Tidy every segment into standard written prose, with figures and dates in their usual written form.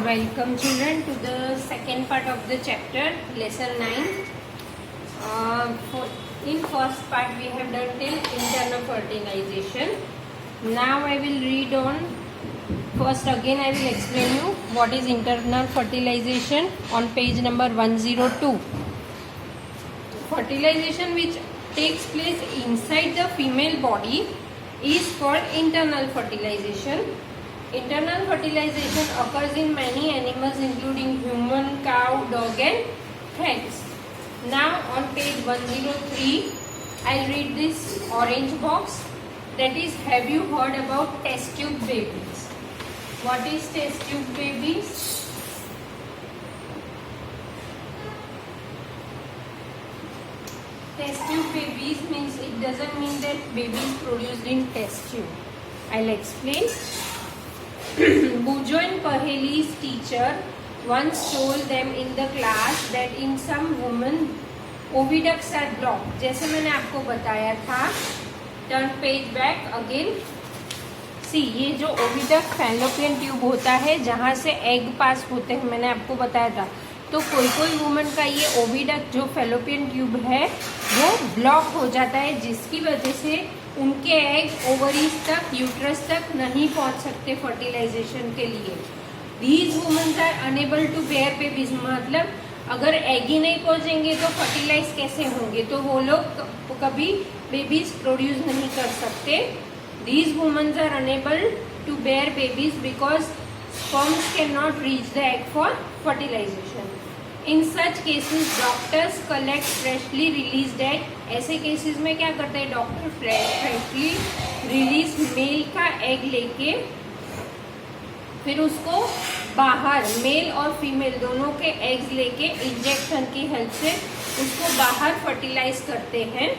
Welcome children to the second part of the chapter, lesson 9. In first part we have done till internal fertilization. Now I will read on. First again I will explain you what is internal fertilization on page number 102. Fertilization which takes place inside the female body is called internal fertilization. Internal fertilization occurs in many animals including human, cow, dog and hens. Now on page 103, I'll read this orange box. That is, have you heard about test tube babies? What is test tube babies? Test tube babies means it doesn't mean that baby is produced in test tube. I'll explain. Bujoin Paheli's teacher once told them in the class that in some women oviducts are blocked. जैसे मैंने आपको बताया था. Turn page back again. See, ये जो oviduct fallopian tube होता है जहाँ से एग पास होते हैं, मैंने आपको बताया था. तो कोई कोई वुमन का ये ओविडक्ट जो फैलोपियन ट्यूब है वो ब्लॉक हो जाता है, जिसकी वजह से उनके एग ओवरीज तक, यूट्रस तक नहीं पहुंच सकते फर्टिलाइजेशन के लिए. These womens are unable to bear babies. मतलब अगर एग ही नहीं पहुंचेंगे तो फर्टिलाइज कैसे होंगे, तो वो लोग कभी बेबीज प्रोड्यूस नहीं कर सकते. These womens are unable to bear babies because sperms can not reach the egg for fertilization. In such cases doctors collect freshly released egg. ऐसे केसेस में क्या करते हैं डॉक्टर? फ्रेशली रिलीज मेल का egg लेके फिर उसको बाहर, मेल और फीमेल दोनों के एग्स लेके इंजेक्शन की हेल्प से उसको बाहर फर्टिलाइज करते हैं.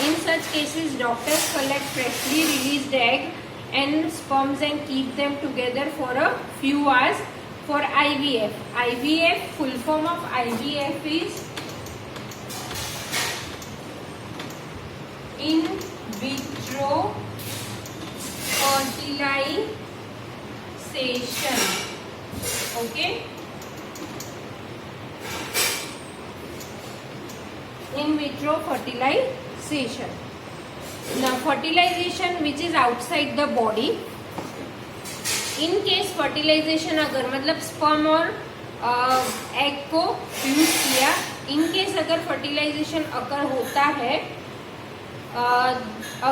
In such cases doctors collect freshly released egg and sperms and keep them together for a few hours for IVF. IVF, full form of IVF is in vitro fertilization. Okay? In vitro fertilization. Now fertilization which is outside the body. In case fertilization अगर मतलब sperm और egg को use किया, in case अगर fertilization अगर होता है,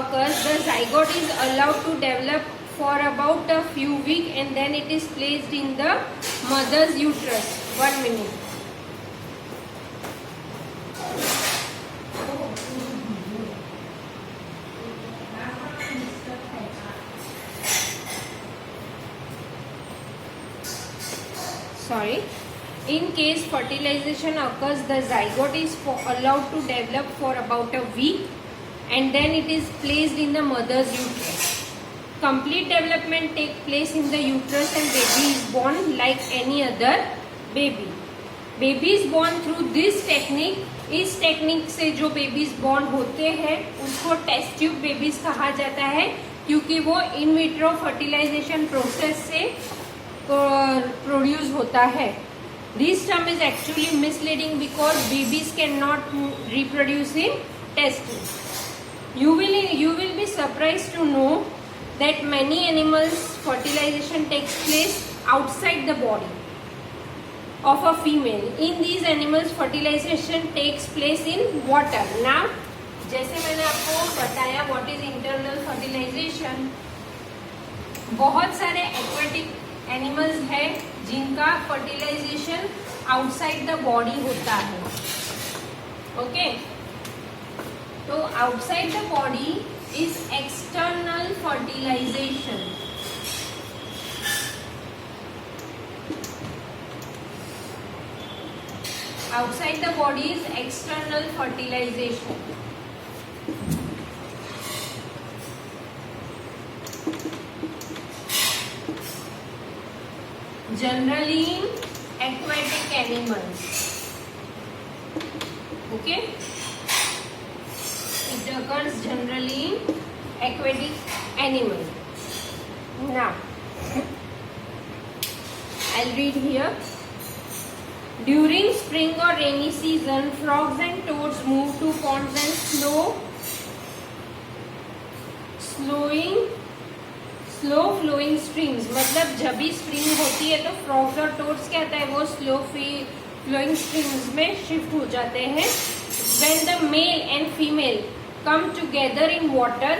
occurs, the zygote is allowed to develop for about a few weeks and then it is placed in the mother's uterus. 1 minute. Sorry. In case fertilization occurs, the zygote is allowed to develop for about a week and then it is placed in the mother's uterus. Complete development takes place in the uterus and baby is born like any other baby. Baby is born through this technique. इस technique से जो babies born होते हैं उसको test tube babies कहा जाता है, क्योंकि वो इन विट्रो फर्टिलाइजेशन प्रोसेस से प्रोड्यूस होता है. This term is actually misleading because babies can not reproduce in test tube. You will be surprised to know that many animals fertilization takes place outside the body of a female. In these animals fertilization takes place in water. Now जैसे मैंने आपको बताया what is internal fertilization, बहुत सारे aquatic animals है जिनका fertilisation outside the body होता है. ओके, तो outside the body is external fertilization. Outside the body is external fertilization. Generally in aquatic animals. Okay, it occurs generally in aquatic animals. Now I'll read here. During spring or rainy season, frogs and toads move to ponds and slow flowing streams. मतलब जब भी spring होती है तो frogs और toads क्या होता है, वो स्लो flowing streams में शिफ्ट हो जाते हैं. When the male and female come together in water,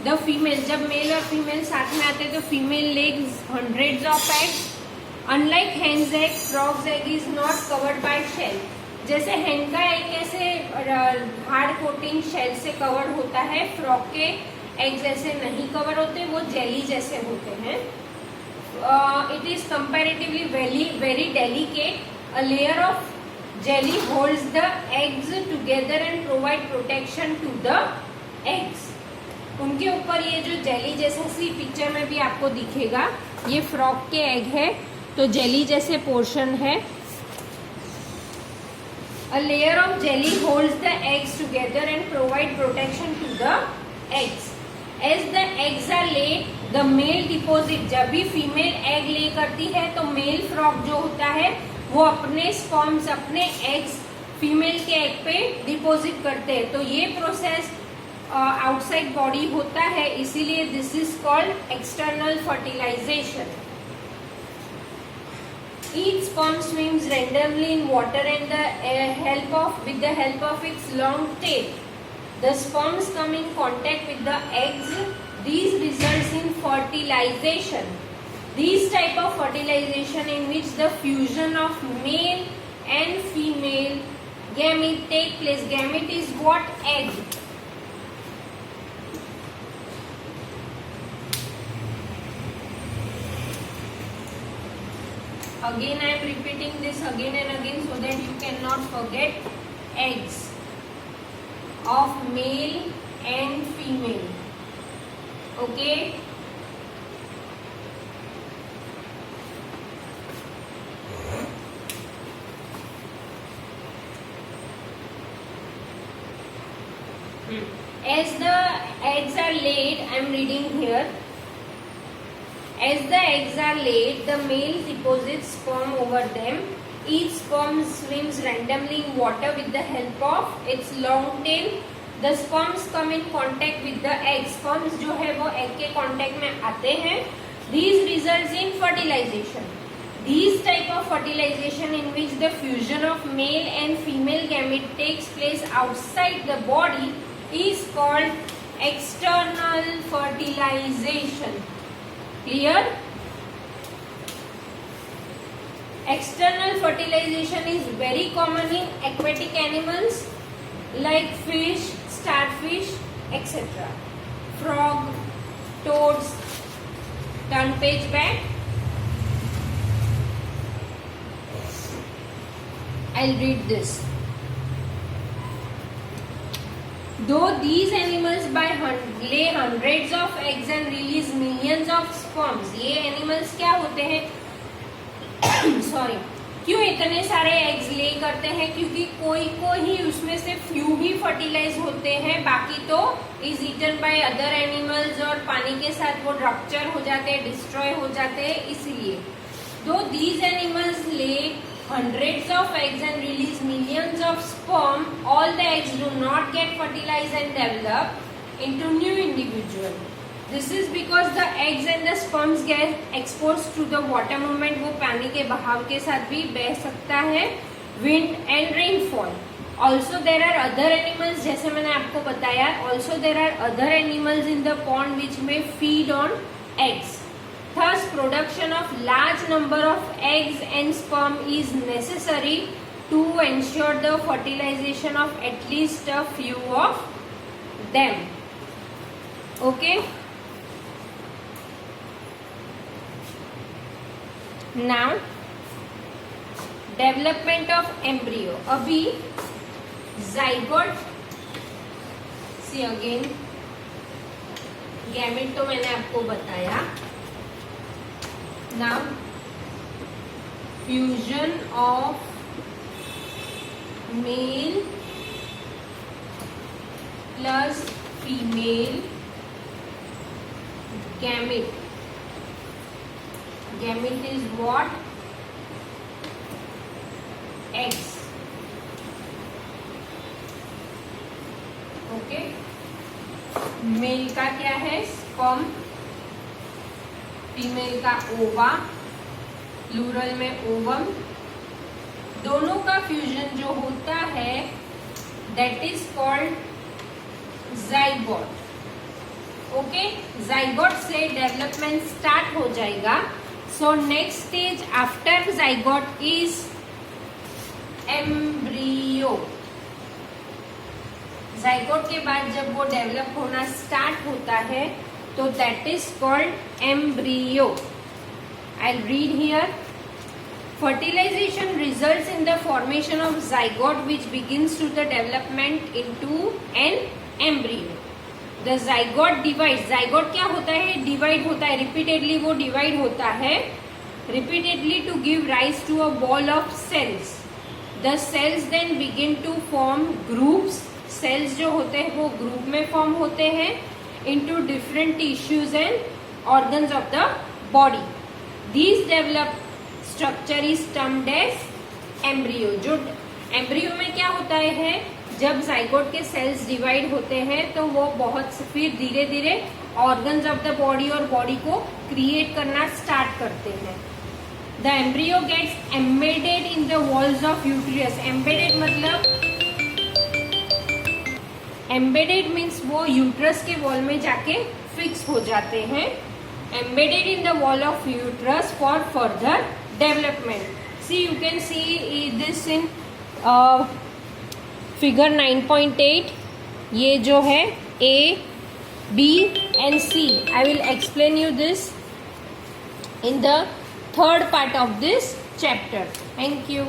the female, जब मेल और फीमेल साथ में आते हैं तो female lays hundreds of eggs. Unlike hen's egg, frog's egg is not covered by shell. जैसे hen का एग कैसे हार्ड कोटिंग शेल से कवर्ड होता है, फ्रॉग के एग्स ऐसे नहीं कवर होते, वो जेली जैसे होते हैं. It is comparatively very delicate. A layer of jelly holds the eggs together and provide protection to the eggs. उनके ऊपर ये जो जेली जैसा सी पिक्चर में भी आपको दिखेगा, ये फ्रॉग के एग है तो जेली जैसे पोर्शन है. A layer of jelly holds the eggs together and provide protection to the eggs. As the eggs are laid, the male deposit. जब भी फीमेल एग ले करती है तो मेल फ्रॉग जो होता है वो अपने स्पर्म्स, अपने एग्स फीमेल के एग पे डिपोजिट करते हैं. तो ये प्रोसेस आउटसाइड बॉडी होता है, इसीलिए this is called external fertilization. Each sperm swims randomly in water and with the help of its long tail. The sperms come in contact with the eggs. These results in fertilization. These type of fertilization in which the fusion of male and female gamete take place. Gamete is what? Egg. Again I am repeating this again and again so that you cannot forget. Eggs of male and female. Okay. As the eggs are laid, I am reading here. As the eggs are laid, the male deposits sperm over them. Each sperm swims randomly in water with the help of its long tail. The sperms come in contact with the egg. Sperms जो है वो egg के contact में आते हैं. These results in fertilization. These type of fertilization in which the fusion of male and female gamete takes place outside the body is called external fertilization. Clear? External fertilization is very common in aquatic animals like fish, starfish, etc. Frog, toads. Turn page back. I'll read this. Though these animals lay hundreds of eggs and release millions of sperms. ये animals क्या होते हैं sorry क्यों इतने सारे eggs ले करते हैं? क्योंकि कोई को ही उसमें से फ्यू ही फर्टिलाइज होते हैं, बाकी तो is eaten by other animals और पानी के साथ वो रप्चर हो जाते हैं, डिस्ट्रॉय हो जाते हैं. इसलिए दो दीज एनिमल्स ले hundreds of eggs and release millions of sperm, all the eggs do not get fertilized and develop into new individual. This is because the eggs and the sperms get exposed to the water movement. वो पानी के बहाव के साथ भी बह सकता है. Wind and rainfall. Also there are other animals, जैसे मैंने आपको बताया. Also there are other animals in the pond which may feed on eggs. Thus, production of large number of eggs and sperm is necessary to ensure the fertilization of at least a few of them. Okay. Now, development of embryo. अभी zygote. See again. Gamete तो मैंने आपको बताया. Now, fusion of male plus female gamete. Gamete is what? eggs. Okay, male का क्या है? Sperm, female का ओवा, प्लूरल में ओवम। दोनों का फ्यूजन जो होता है that is called zygote. Okay, zygote से डेवलपमेंट स्टार्ट हो जाएगा। So next stage after zygote is embryo. Zygote के बाद जब वो डेवलप होना स्टार्ट होता है तो that is called embryo. I read here, fertilization results in the formation of zygote which begins to the development into an embryo. The zygote divides. zygote क्या होता है? डिवाइड होता है, रिपीटेडली वो डिवाइड होता है, repeatedly to give rise to a ball of cells. The cells then begin to form groups. Cells जो होते हैं वो ग्रुप में फॉर्म होते हैं into different tissues and organs of the body. These develop structure is termed as embryo. जो embryo में क्या होता है, जब जाइगोट के सेल्स डिवाइड होते हैं तो वो बहुत फिर धीरे धीरे ऑर्गन्स ऑफ द बॉडी और बॉडी को क्रिएट करना स्टार्ट करते हैं। The embryo gets embedded in the walls of uterus. Embedded मतलब, एम्बेडेड मीन्स वो यूट्रस के वॉल में जाके फिक्स हो जाते हैं। Embedded in the wall of uterus for further development. See, you can see this in figure 9.8. ये जो है A, B and C. I will explain you this in the third part of this chapter. Thank you.